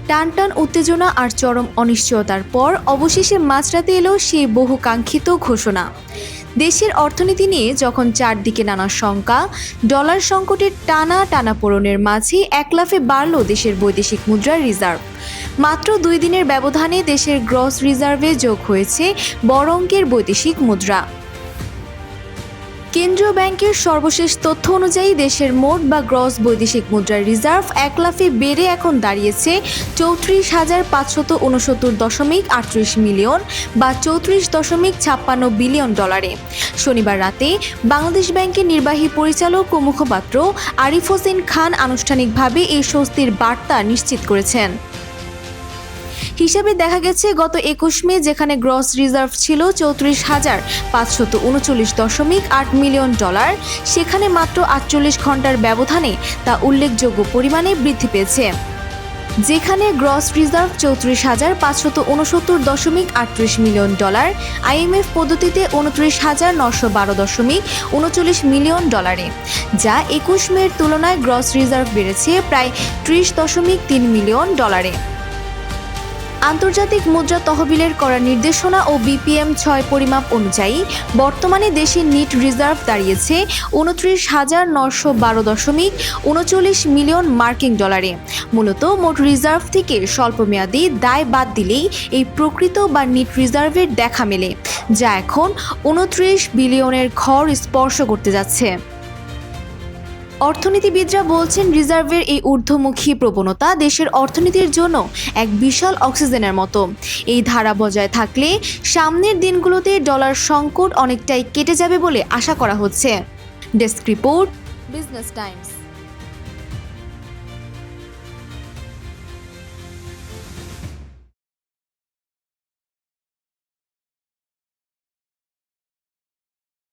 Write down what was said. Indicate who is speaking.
Speaker 1: টানটান উত্তেজনা আর চরম অনিশ্চয়তার পর অবশেষে মাঝরাতে এলো সেই বহুকাঙ্ক্ষিত ঘোষণা। দেশের অর্থনীতি নিয়ে যখন চারদিকে নানা শঙ্কা, ডলার সংকটের টানাপোড়েনের মাঝে একলাফে বাড়ল দেশের বৈদেশিক মুদ্রার রিজার্ভ। মাত্র 2 দিনের ব্যবধানে দেশের গ্রস রিজার্ভে যোগ হয়েছে বড় অঙ্কের বৈদেশিক মুদ্রা। কেন্দ্রীয় ব্যাংকের সর্বশেষ তথ্য অনুযায়ী দেশের মোট বা গ্রস বৈদেশিক মুদ্রার রিজার্ভ একলাফে বেড়ে এখন দাঁড়িয়েছে 34,569.38 মিলিয়ন বা 34.56 বিলিয়ন ডলারে। শনিবার রাতে বাংলাদেশ ব্যাংকের নির্বাহী পরিচালক ও মুখপাত্র আরিফ হোসেন খান আনুষ্ঠানিকভাবে এই স্বস্তির বার্তা নিশ্চিত করেছেন। হিসাবে দেখা গেছে গত 21 মে যেখানে গ্রস রিজার্ভ ছিল 34,539.8 মিলিয়ন ডলার, সেখানে মাত্র 48 ঘন্টার ব্যবধানে তা উল্লেখযোগ্য পরিমাণে বৃদ্ধি পেয়েছে। যেখানে gross reserve 34,569.38 million dollar, IMF পদ্ধতিতে 29,912.39 মিলিয়ন ডলারে, যা 21 মের তুলনায় গ্রস রিজার্ভ বেড়েছে প্রায় 30.3 মিলিয়ন ডলারে। আন্তর্জাতিক মুদ্রা তহবিলের করা নির্দেশনা ও BPM-6 পরিমাপ অনুযায়ী বর্তমানে দেশের নিট রিজার্ভ দাঁড়িয়েছে 29,912.39 মিলিয়ন মার্কিন ডলারে। মূলত মোট রিজার্ভ থেকে স্বল্পমেয়াদী দায় বাদ দিলেই এই প্রকৃত বা নিট রিজার্ভের দেখা মেলে, যা এখন 29 বিলিয়নের ঘর স্পর্শ করতে যাচ্ছে। অর্থনীতিবিদরা বলছেন, রিজার্ভের এই ঊর্ধ্বমুখী প্রবণতা দেশের অর্থনীতির জন্য এক বিশাল অক্সিজেনের মতো। এই ধারা বজায় থাকলে সামনের দিনগুলোতে ডলার সংকট অনেকটাই কেটে যাবে বলে আশা করা হচ্ছে। Desk report, business Times.